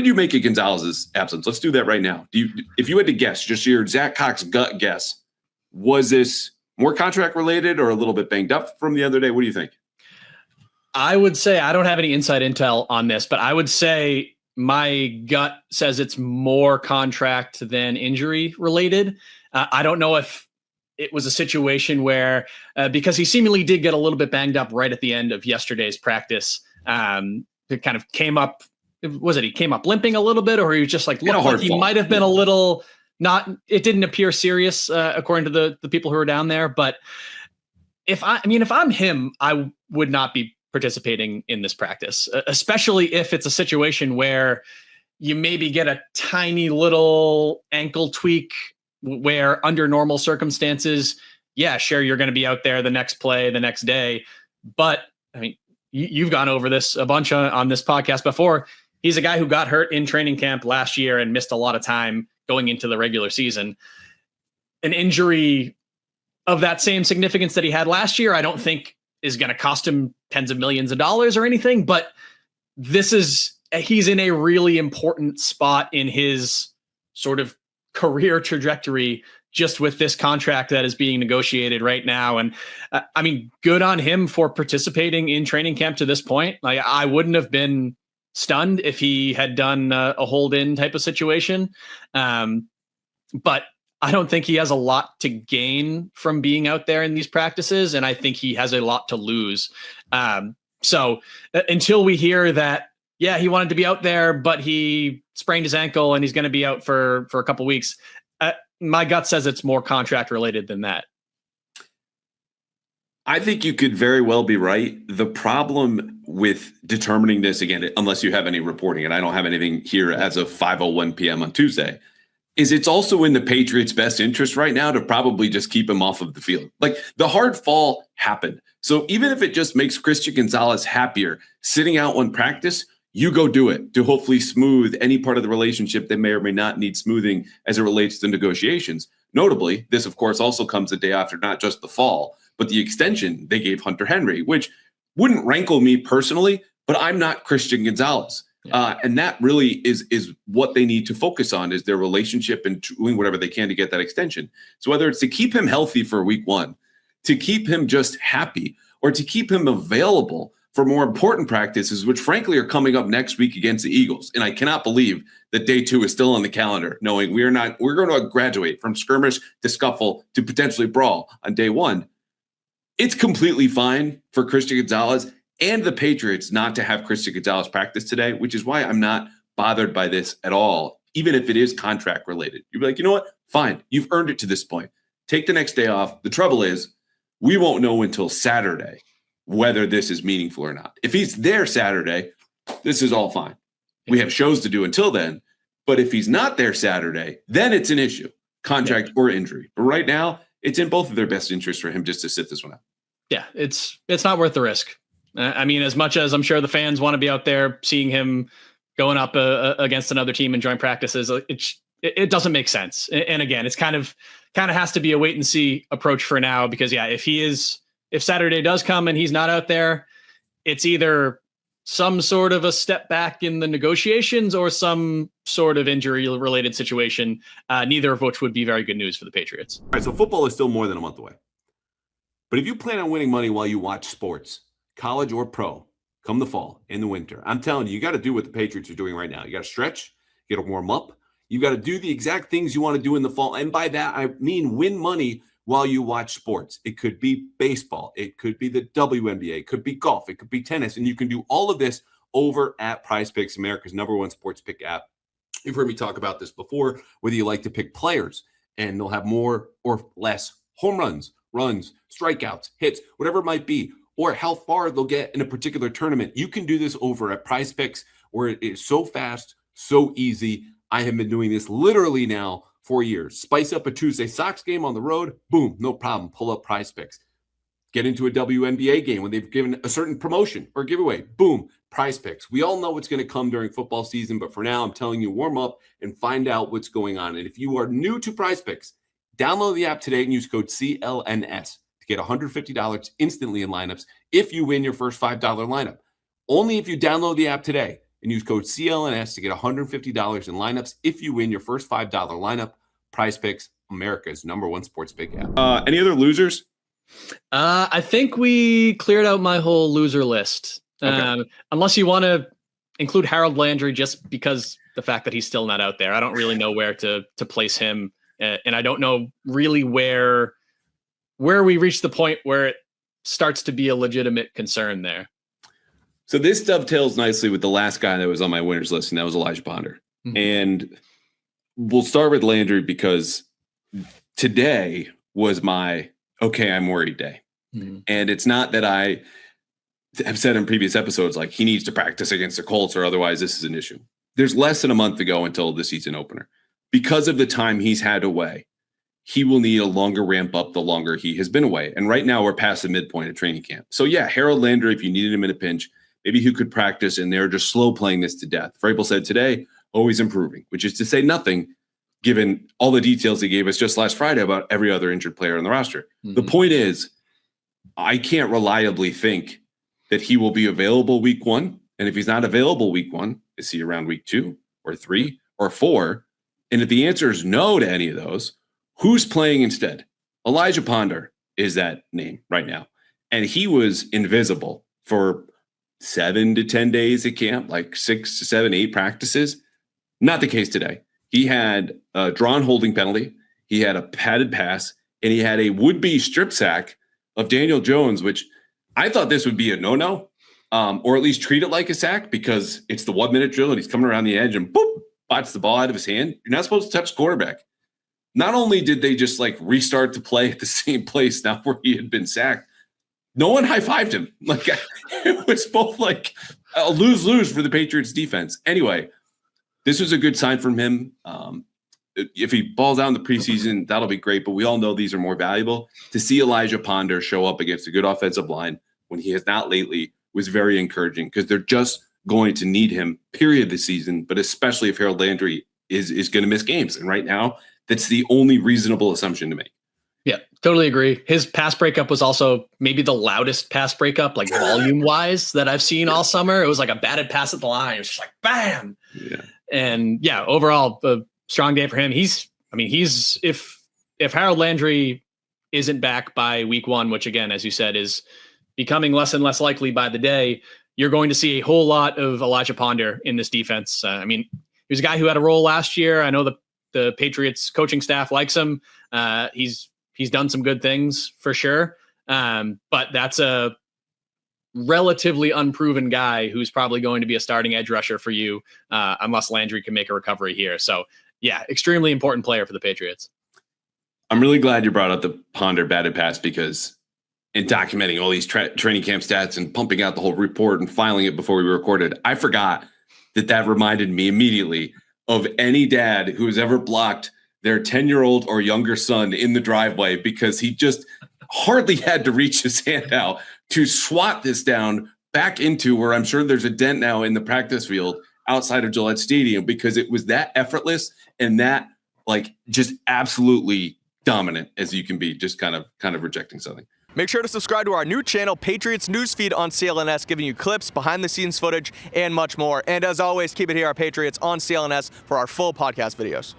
did you make of Gonzalez's absence? Let's do that right now. If you had to guess, just your Zack Cox gut guess, was this more contract related or a little bit banged up from the other day? What do you think? I would say I don't have any inside intel on this, but I would say my gut says it's more contract than injury related. I don't know if it was a situation where, because he seemingly did get a little bit banged up right at the end of yesterday's practice, it kind of came up. He came up limping a little bit, or he was just like, looked like he might have been a little it didn't appear serious, according to the people who were down there. But if I'm him, I would not be participating in this practice, especially if it's a situation where you maybe get a tiny little ankle tweak where under normal circumstances, yeah, sure, you're going to be out there the next play, the next day. But I mean, you've gone over this a bunch on this podcast before. He's a guy who got hurt in training camp last year and missed a lot of time going into the regular season. An injury of that same significance that he had last year, I don't think is going to cost him tens of millions of dollars or anything, but he's in a really important spot in his sort of career trajectory just with this contract that is being negotiated right now. And I mean, good on him for participating in training camp to this point. Like, I wouldn't have been stunned if he had done a hold-in type of situation. But I don't think he has a lot to gain from being out there in these practices, and I think he has a lot to lose. So until we hear that, yeah, he wanted to be out there, but he sprained his ankle and he's going to be out for a couple weeks, my gut says it's more contract related than that. I think you could very well be right. The problem with determining this, again, unless you have any reporting, and I don't have anything here as of 5:01 p.m. on Tuesday, is it's also in the Patriots' best interest right now to probably just keep him off of the field. Like, the hard fall happened. So even if it just makes Christian Gonzalez happier sitting out one practice, you go do it to hopefully smooth any part of the relationship that may or may not need smoothing as it relates to negotiations. Notably, this, of course, also comes a day after not just the fall, but the extension they gave Hunter Henry, which wouldn't rankle me personally, but I'm not Christian Gonzalez. And that really is what they need to focus on, is their relationship and doing whatever they can to get that extension. So whether it's to keep him healthy for week one, to keep him just happy, or to keep him available for more important practices, which frankly are coming up next week against the Eagles. And I cannot believe that day 2 is still on the calendar, knowing we're going to graduate from skirmish to scuffle to potentially brawl on day 1. It's completely fine for Christian Gonzalez and the Patriots not to have Christian Gonzalez practice today, which is why I'm not bothered by this at all, even if it is contract related. You'd be like, you know what? Fine. You've earned it to this point. Take the next day off. The trouble is, we won't know until Saturday whether this is meaningful or not. If he's there Saturday, this is all fine. We have shows to do until then. But if he's not there Saturday, then it's an issue, contract or injury. But right now, it's in both of their best interests for him just to sit this one out. Yeah, it's not worth the risk. I mean, as much as I'm sure the fans want to be out there seeing him going up against another team in joint practices, it doesn't make sense. And again, it's kind of has to be a wait and see approach for now, because yeah, if Saturday does come and he's not out there, it's either some sort of a step back in the negotiations or some sort of injury related situation, neither of which would be very good news for the Patriots. All right, so football is still more than a month away. But if you plan on winning money while you watch sports, college or pro, come the fall, in the winter, I'm telling you, you got to do what the Patriots are doing right now. You got to stretch, you got to warm up. You got to do the exact things you want to do in the fall. And by that, I mean win money while you watch sports. It could be baseball. It could be the WNBA. It could be golf. It could be tennis. And you can do all of this over at PrizePicks, America's #1 sports pick app. You've heard me talk about this before, whether you like to pick players and they'll have more or less home runs, strikeouts, hits, whatever it might be, or how far they'll get in a particular tournament. You can do this over at PrizePicks, where it is so fast, so easy. I have been doing this literally now for years. Spice up a Tuesday Sox game on the road, boom, no problem. Pull up PrizePicks. Get into a WNBA game when they've given a certain promotion or giveaway, boom, PrizePicks. We all know what's going to come during football season, but for now, I'm telling you, warm up and find out what's going on. And if you are new to PrizePicks, download the app today and use code CLNS to get $150 instantly in lineups if you win your first $5 lineup. Only if you download the app today. and use code CLNS to get $150 in lineups if you win your first $5 lineup. Prize Picks, America's #1 sports pick app. Any other losers? I think we cleared out my whole loser list. Okay. Unless you want to include Harold Landry, just because the fact that he's still not out there. I don't really know where to place him, and I don't know really where we reach the point where it starts to be a legitimate concern there. So this dovetails nicely with the last guy that was on my winners list, and that was Elijah Ponder. Mm-hmm. And we'll start with Landry because today was my I'm worried day. Mm-hmm. And it's not that I have said in previous episodes, like he needs to practice against the Colts or otherwise this is an issue. There's less than a month to go until the season opener. Because of the time he's had away, he will need a longer ramp up the longer he has been away. And right now we're past the midpoint of training camp. So yeah, Harold Landry, if you needed him in a pinch, maybe he could practice and they're just slow playing this to death. Vrabel said today, always improving, which is to say nothing given all the details he gave us just last Friday about every other injured player on the roster. Mm-hmm. The point is, I can't reliably think that he will be available week 1. And if he's not available week 1, is he around week 2 or 3 or 4? And if the answer is no to any of those, who's playing instead? Elijah Ponder is that name right now. And he was invisible for 7 to 10 days at camp, like 6 to 7, 8 practices. Not the case today. He had a drawn holding penalty. He had a padded pass, and he had a would-be strip sack of Daniel Jones, which I thought this would be a no-no, or at least treat it like a sack because it's the 1-minute drill and he's coming around the edge and boop, bots the ball out of his hand. You're not supposed to touch the quarterback. Not only did they just like restart the play at the same place now where he had been sacked, no one high-fived him. Like it was both like a lose-lose for the Patriots defense. Anyway, this was a good sign from him. If he balls out in the preseason, that'll be great. But we all know these are more valuable. To see Elijah Ponder show up against a good offensive line when he has not lately was very encouraging because they're just going to need him, period, this season. But especially if Harold Landry is going to miss games. And right now, that's the only reasonable assumption to make. Yeah, totally agree. His pass breakup was also maybe the loudest pass breakup, like volume-wise, that I've seen all summer. It was like a batted pass at the line. It was just like, bam! Yeah. And yeah, overall, a strong day for him. He's if Harold Landry isn't back by week 1, which again, as you said, is becoming less and less likely by the day, you're going to see a whole lot of Elijah Ponder in this defense. He was a guy who had a role last year. I know the Patriots coaching staff likes him. He's done some good things for sure. But that's a relatively unproven guy who's probably going to be a starting edge rusher for you unless Landry can make a recovery here. So yeah, extremely important player for the Patriots. I'm really glad you brought up the Ponder batted pass because in documenting all these training camp stats and pumping out the whole report and filing it before we recorded, I forgot that reminded me immediately of any dad who has ever blocked their 10-year-old or younger son in the driveway because he just hardly had to reach his hand out to swat this down back into where I'm sure there's a dent now in the practice field outside of Gillette Stadium because it was that effortless and that like just absolutely dominant as you can be, just kind of rejecting something. Make sure to subscribe to our new channel, Patriots Newsfeed on CLNS, giving you clips, behind-the-scenes footage, and much more. And as always, keep it here, our Patriots on CLNS for our full podcast videos.